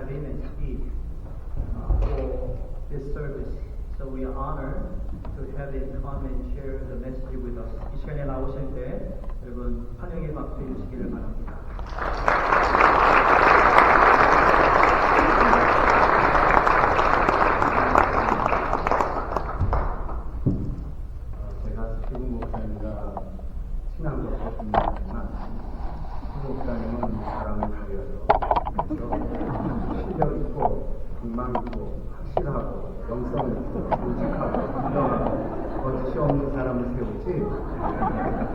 have him and speak for this service. So we are honored to have him come and share the message with us. 이 시간에 나오실 때 여러분 환영의 박수 주시기를 바랍니다. 제가 최근 목사님과 친한 것도 분명하지만 최근 목사님은 사람을 가려서 실력 있고 불만 있고 확실하고 영성 있고 조직하고 분명하고 거짓이 없는 사람을 세우지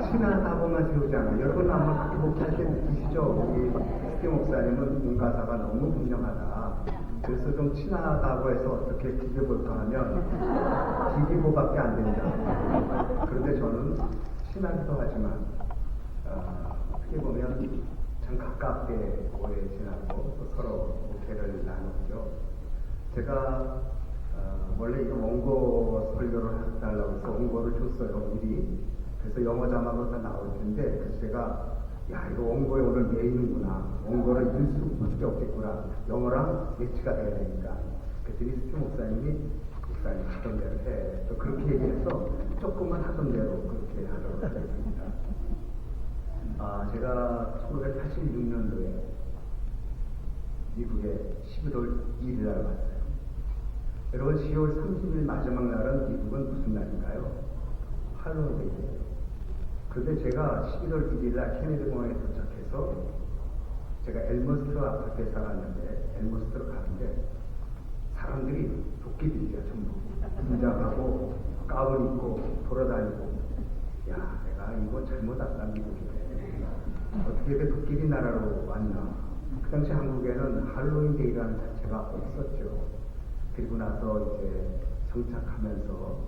친하다고만 세우지 않아요. 여러분 아마 그렇게 목사할 때 느끼시죠? 우리 스티 목사님은 문가사가 너무 분명하다. 그래서 좀 친하다고 해서 어떻게 비벼볼까 하면 비비고밖에 안 된다. 그런데 저는 친하기도 하지만 어떻게 보면 참 가깝게 오래 지나고 또 서로 목회를 나눴죠. 제가 원래 이거 원고 설교를 해달라고 해서 원고를 줬어요, 미리. 그래서 영어 자막으로 다 나올 텐데, 그래서 제가 야, 이거 원고에 오늘 매이는구나. 원고를 읽을 수밖에 없겠구나. 영어랑 매치가 돼야 되니까. 그랬더니 스티 목사님이 하던 대로 해. 또 그렇게 얘기해서 조금만 하던 대로 그렇게 하도록 하겠습니다. 제가 1986년도에 미국에 11월 2일 날 왔어요. 여러분, 10월 30일 마지막 날은 미국은 무슨 날인가요? 할로윈데이예요. 그런데 제가 11월 1일 날 케네디 공항에 도착해서 제가 엘머스트 아파트에 살았는데 엘머스트로 가는데 사람들이 도끼들이야, 전부. 분장하고 가운 입고 돌아다니고, 야, 내가 이거 잘못 왔다, 미국에. 어떻게 이렇게 도끼리 나라로 왔나. 그 당시 한국에는 할로윈데이라는 자체가 없었죠. 그리고 나서 이제 정착하면서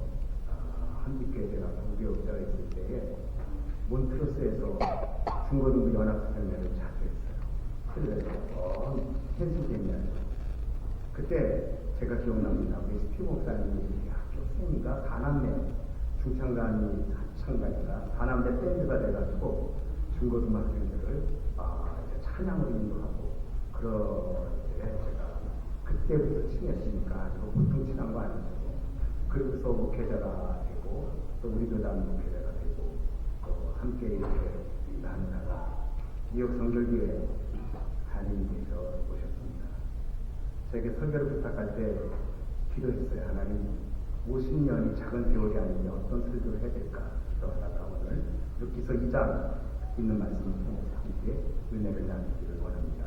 한국교회 제가 부교육자가 있을 때에 몬트로스에서 중고등부 연합수련회를 자주했어요. 그래서 펜실베니아죠. 그때 제가 기억납니다. 우리 스티 목사님이 학교 쌤이가 가남대 중창단이 창단이가 가남대 밴드가 돼가지고 중고등 학생들을 찬양을 인도하고 그럴 때 제가 그때부터 친했으니까 이거 보통 친한 거 아니죠. 그러고서 목회자가 되고 또 우리 교단 목회자가 되고 함께 이렇게 나누다가 뉴욕 성결교회 한인께서 오셨습니다. 제게 설교를 부탁할 때 기도했어요. 하나님, 50년이 작은 세월이 아니면 어떤 설교를 해야 될까? 그러다가 오늘 욥기서 2장 있는 말씀을 통해서 함께 은혜를 나누기를 원합니다.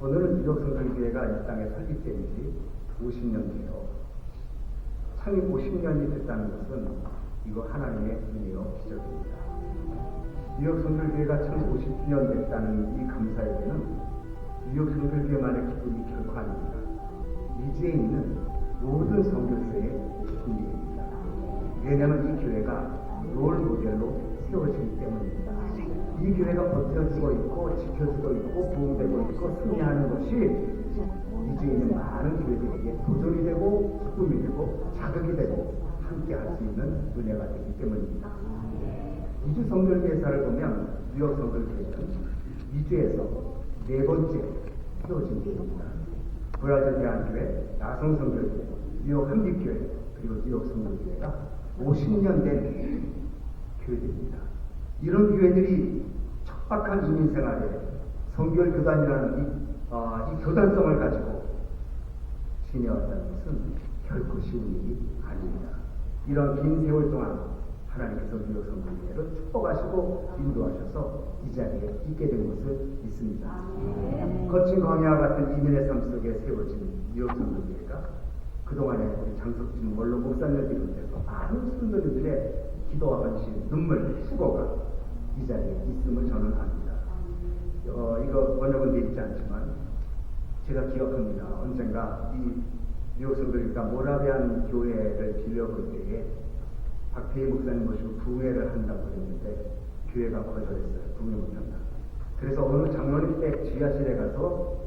오늘은 뉴욕 성결교회가 이 땅에 설립된 지 50년째요. 창립 50년이 됐다는 것은 이거 하나님의 은혜요 기적입니다. 뉴욕 성결교회가 창립 50주년 됐다는 이 감사에는 뉴욕 성결교회만의 기쁨이 결코 아닙니다. 미지에 있는 모든 성교사의 기쁨입니다. 왜냐하면 이 교회가 롤 모델로 세워지기 때문입니다. 이 교회가 버텨주고 있고 지켜주고 있고 보호되고 있고 승리하는 것이 미지에 있는 많은 교회들에게 도전이 되고 기쁨이 되고 자극이 되고 함께 할 수 있는 은혜가 되기 때문입니다. 미주 성결교회사를 보면 뉴욕 성결교회는 미주에서 네 번째 세워진 교회입니다. 브라질 대한교회, 야성 성결교회, 뉴욕 한빛교회, 그리고 뉴욕 성결교회가 50년 된 교회들입니다. 이런 교회들이 척박한 이민생활에 성결교단이라는 이 교단성을 가지고 지내왔다는 것은 결코 쉬운 일이 아닙니다. 이런 긴 세월 동안 하나님께서 뉴욕 성결교회를 축복하시고 인도하셔서 이 자리에 있게 된 것을 믿습니다. 거친 광야와 같은 이민의 삶 속에 세워진 뉴욕 성결교회가 그동안에 우리 장석진 원로 목사님을 비롯해서 많은 순도리들의 기도와 헌신, 눈물, 수고가 이 자리에 있음을 저는 압니다. 이거 번역은 되어 있지 않지만 제가 기억합니다. 언젠가 이 뉴욕 성결교회가 모라비안 교회를 빌려볼 때에 박태희 목사님 모시고 부흥회를 한다고 했는데 교회가 거절했어요. 부흥회 못한다. 그래서 어느 장로님 댁 지하실에 가서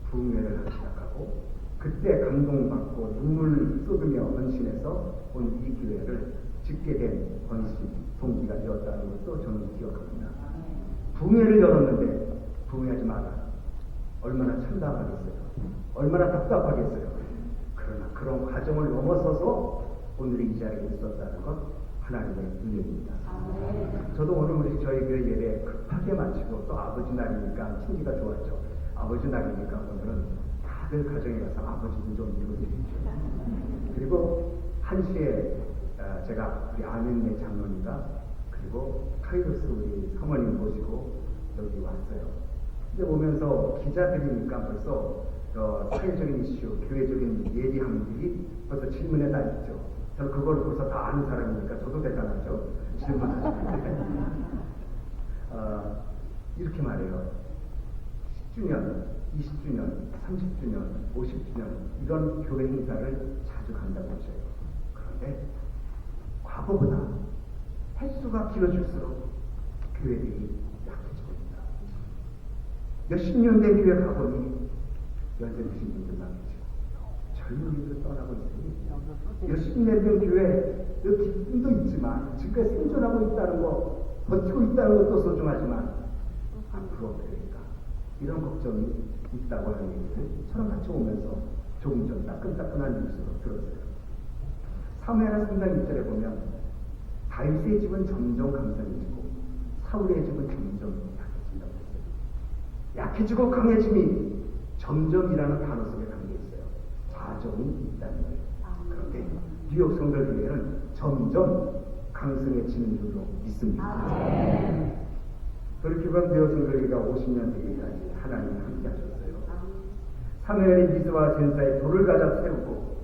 부흥회를 하기 시작하고 그때 감동받고 눈물 쏟으며 헌신해서 오늘 이 교회를 짓게 된 헌신 동기가 되었다는 것도 저는 기억합니다. 부흥회를 열었는데 부흥하지 마라. 얼마나 참담하겠어요. 얼마나 답답하겠어요. 그러나 그런 과정을 넘어서서 오늘의 이 자리에 있었다는 것 하나님의 은혜입니다. 저도 오늘 우리 저희 교회 예배 급하게 마치고 또 아버지 날이니까 친기가 좋았죠. 아버지 날이니까 오늘은 다들 가정에 가서 아버지도 좀 읽어주십시오. 그리고 1시에 제가 우리 아멘네 장로님과 그리고 카이로스 우리 사모님 모시고 여기 왔어요. 근데 오면서 기자들이니까 벌써 사회적인 이슈, 교회적인 예리함들이 벌써 질문에 다 있죠. 저는 그걸 벌써 다 아는 사람이니까 저도 대단하죠. 질문하시는데 이렇게 말해요. 10주년, 20주년, 30주년, 50주년 이런 교회 행사를 자주 간다고 하셔요. 그런데 과거보다 횟수가 길어질수록 교회들이 약해지고 있다. 몇십 년 된 교회 가보니 연세 드신 분들만 계시고 젊은이들 떠나고 있으니 몇십 년 된 교회 기쁨도 있지만 지금까지 생존하고 있다는 거, 버티고 있다는 것도 소중하지만 앞으로 교회가 이런 걱정이 있다고 하는 얘기를 저랑 같이 오면서 조금 전 따끈따끈한 뉴스로 들었어요. 사무엘하 3장 1절에 보면 다윗의 집은 점점 강성해지고 사울의 집은 점점 약해진다고 했어요. 약해지고 강해짐이 점점이라는 단어 속에 담겨 있어요. 자정이 있다는 거예요. 그런데 뉴욕 성결교회는 점점 강성해지는 줄로 믿습니다. 돌이켜보면 뉴욕 성결교회가 50년 되기까지 하나님이 함께 하셨어요. 사무엘이 미스와 전사에 돌을 가져 세우고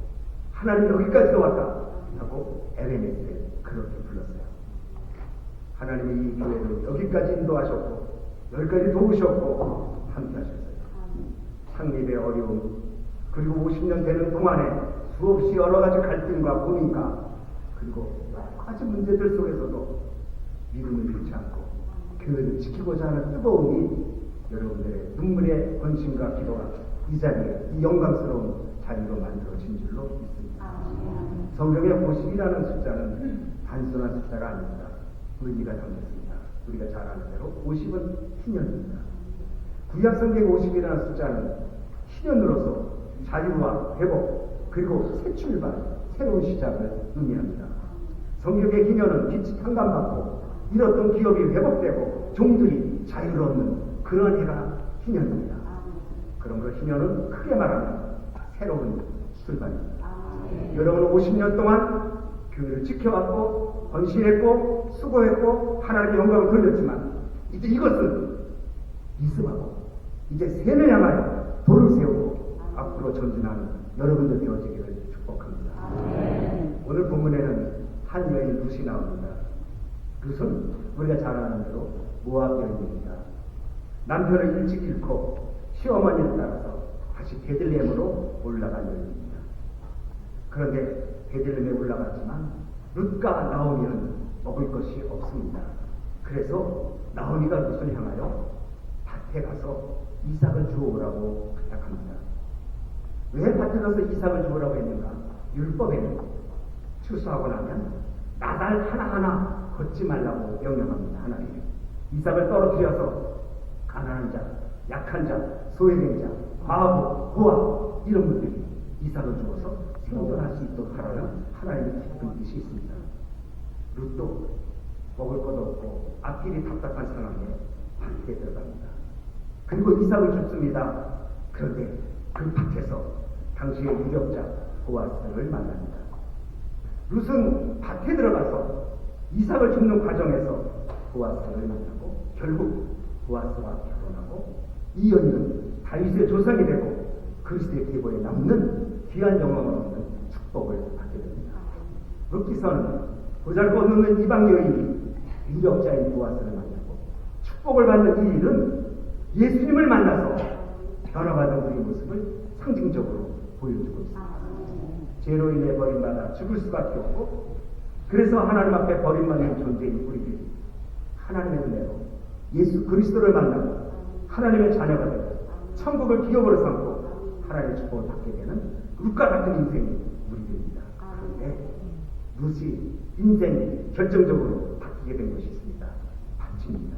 하나님 여기까지 왔다 하고 에베네스에 그렇게 불렀어요. 하나님이 이 교회를 여기까지 인도하셨고 여기까지 도우셨고 함께 하셨어요. 창립의 어려움 그리고 50년 되는 동안에 수없이 여러 가지 갈등과 고민과 그리고 여러 가지 문제들 속에서도 믿음을 잃지 않고 교회를 지키고자 하는 뜨거움이 여러분들의 눈물의 헌신과 기도가 이 자리에 이 영광스러운 자리로 만들어진 줄로 믿습니다. 성경의 50이라는 숫자는 단순한 숫자가 아닙니다. 의미가 담겼습니다. 우리가 잘 아는 대로 50은 희년입니다. 구약 성경 50이라는 숫자는 희년으로서 자유와 회복 그리고 새 출발, 새로운 시작을 의미합니다. 성경의 희년은 빛이 탕감받고 잃었던 기업이 회복되고 종들이 자유를 얻는 그런 해가 희년입니다. 그런 걸 희년은 크게 말하면 새로운 출발입니다. 여러분은 50년 동안 교회를 지켜왔고 헌신했고 수고했고 하나님의 영광을 돌렸지만 이제 이것은 이습하고 이제 새를 향하여 돌을 세우고 앞으로 전진하는 여러분들 되어지기를 축복합니다. 오늘 본문에는 한 여인 룻이 나옵니다. 룻은 우리가 잘 아는 대로 모압 여인입니다. 남편을 일찍 잃고 시어머니를 따라서 다시 베들레헴으로 올라간 여인입니다. 그런데 베들레헴에 올라갔지만 룻과 나오미는 먹을 것이 없습니다. 그래서 나오미가 룻을 향하여 밭에 가서 이삭을 주워오라고 부탁합니다. 왜 밭에 가서 이삭을 주우라고 했는가? 율법에는 추수하고 나면 나달 하나하나 걷지 말라고 명령합니다. 하나님 이삭을 떨어뜨려서 가난한 자, 약한 자, 소외된 자, 과부, 고아 이런 분들이 이삭을 주어서 생존할 수 있도록 하라는 하나님의 깊은 뜻이 있습니다. 룻도 먹을 것도 없고 앞길이 답답한 상황에 밭에 들어갑니다. 그리고 이삭을 줍습니다. 그런데 그 밭에서 당시의 유력자 보아스를 만납니다. 룻은 밭에 들어가서 이삭을 줍는 과정에서 보아스를 만나고 결국 보아스와 결혼하고 이 여인은 다윗의 조상이 되고 그리스도의 계보에 남는 귀한 영광을 얻는 축복을 받게 됩니다. 룻기서는 보잘것없는 이방 여인이 유력자인 보아스를 만나고 축복을 받는 이 일은 예수님을 만나서 변화받은 우리의 모습을 상징적으로 보여주고 있습니다. 죄로 인해 버림받아 죽을 수밖에 없고 그래서 하나님 앞에 버림받는 존재인 우리들이 하나님의 은혜로 예수 그리스도를 만나고 하나님의 자녀가 되고 천국을 기업으로 삼고 하나님의 축복을 받게 되는 룻과 같은 인생이 우리들입니다. 그런데 룻이 인생이 결정적으로 바뀌게 된 것이 있습니다. 밭입니다.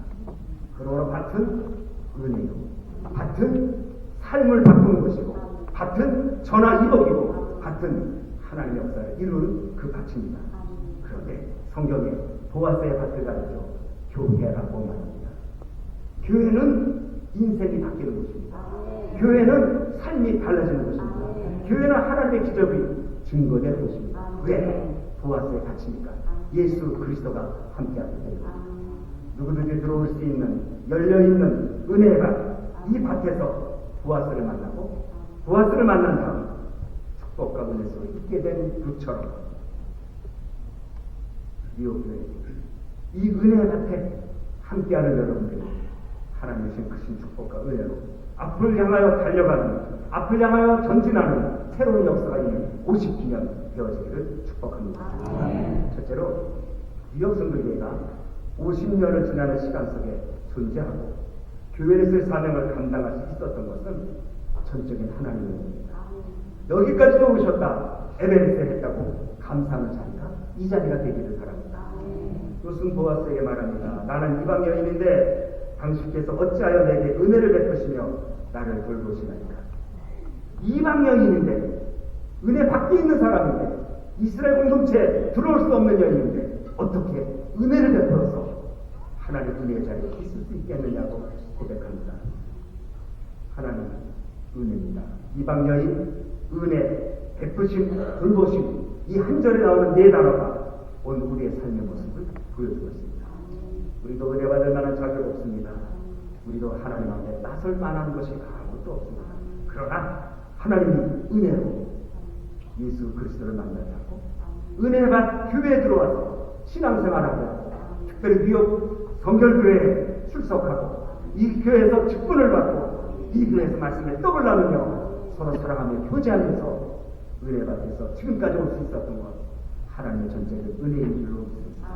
그러므로 밭은 은혜요. 밭은 삶을 바꾸는 것이고 밭은 전화 이복이고 밭은 하나님의 역사를 이루는 그 밭입니다. 그런데 성경에 보아스의 밭을 가리켜 교회라고 말합니다. 교회는 인생이 바뀌는 곳입니다. 교회는 삶이 달라지는 곳입니다. 교회는 하나님의 기적이 증거되는 곳입니다. 왜? 보아스에 갇히니까 예수 그리스도가 함께하기 때문에 누구든지 들어올 수 있는 열려있는 은혜의 밭, 이 밭에서 보아스를 만나고 보아스를 만난 다음 축복과 은혜 속에 있게 된 그처럼 리오교회 이 은혜의 밭에 함께하는 여러분들이 하나님의 신 크신 축복과 은혜로 앞을 향하여 달려가는, 앞을 향하여 전진하는 새로운 역사가 있는 50주년 되어지기를 축복합니다. 첫째로 뉴욕 선교회가 50년을 지나는 시간 속에 존재하고 교회를 쓸 사명을 감당할 수 있었던 것은 전적인 하나님의 은혜입니다. 여기까지도 오셨다, 에베레스트에 했다고 감사하는 자리가 이 자리가 되기를 바랍니다. 요슨 보아스에게 말합니다. 나는 이방 여인인데 당신께서 어찌하여 내게 은혜를 베푸시며 나를 돌보시나이까. 이방 여인인데, 은혜 밖에 있는 사람인데, 이스라엘 공동체에 들어올 수 없는 여인인데 어떻게 은혜를 베풀어서 하나님의 은혜의 자리에 있을 수 있겠느냐고 고백합니다. 하나님 은혜입니다. 이방 여인, 은혜, 베푸심, 돌보심, 이 한 절에 나오는 네 단어가 오늘 우리의 삶의 모습을 보여주고 있습니다. 우리도 은혜 받을 만한 자격 없습니다. 우리도 하나님 앞에 나설 만한 것이 아무것도 없습니다. 그러나 하나님이 은혜로 예수 그리스도를 만나자고 은혜받 교회에 들어와서 신앙생활하고 특별히 뉴욕 성결교회에 출석하고 이 교회에서 직분을 받고 이 교회에서 말씀에 떡을 나누며 서로 사랑하며 교제하면서 은혜받아서 지금까지 올 수 있었던 것 하나님의 전체를 은혜인 줄로 믿습니다.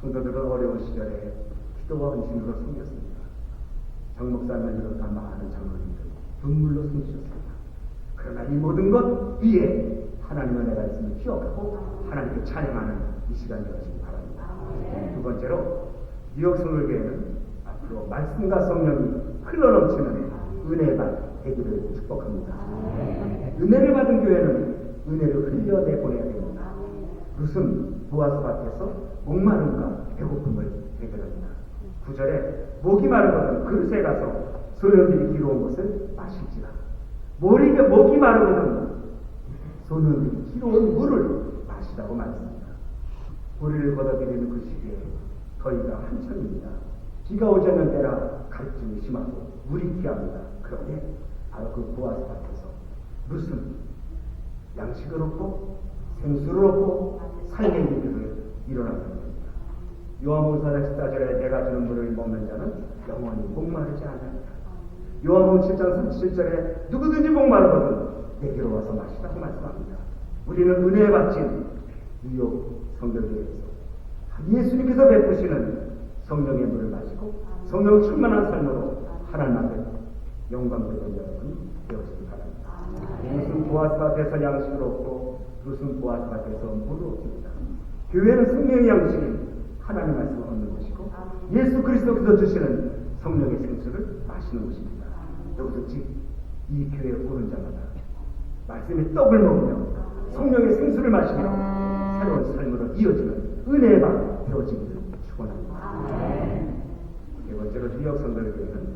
성도들은 어려운 시절에 기도와 헌신으로 섬겼습니다. 정 목사님을 비롯한 많은 장로님들 눈물로 숨기셨습니다. 그러나 이 모든 것 위에 하나님의 은혜가 있음을 기억하고 하나님께 찬양하는 이 시간이 되시기 바랍니다. 두 번째로 뉴욕 성결교회는 앞으로 말씀과 성령이 흘러넘치는 은혜가 되기를 축복합니다. 은혜를 받은 교회는 은혜를 흘려내보내야 됩니다. 무슨 보아스 밭에서 목마름과 배고픔을 해결합니다. 9절에 목이 마르거든 그릇에 가서 소년들이 기러온 것을 마실지라. 목이 마르거든 소년들이 기러온 물을 마시라고 말했습니다. 우리를 걷어들이는 그 시기에 더위가 한창입니다. 비가 오지 않는 때라 갈증이 심하고 물이 귀합니다. 그런데 바로 그 보아스 밭에서 무슨 양식을 얻고 생수를 얻고 삶의 일들을 일어나는 겁니다. 요한복음 4장 14절에 내가 주는 물을 먹는 자는 영원히 목마르지 않으리라. 요한복음 7장 37절에 누구든지 목마르거든 내게로 와서 마시라고 말씀합니다. 우리는 은혜에 바친 뉴욕 성결교회에서 예수님께서 베푸시는 성령의 물을 마시고 성령 충만한 삶으로 하나님 앞에 영광되는 여러분 되어지기 바랍니다. 무슨 보아스 밭에서 양식을 얻고 무슨 보아스 밭에서 물을 얻습니다. 교회는 생명의 양식인 하나님 말씀을 얻는 것이고 예수 그리스도께서 주시는 성령의 생수를 마시는 것입니다. 여기서 즉 이 교회에 오는 자마다 말씀의 떡을 먹으며 성령의 생수를 마시며 새로운 삶으로 이어지는 은혜의 방 되어지기를 축원합니다. 네 번째로 뉴욕 성결교회는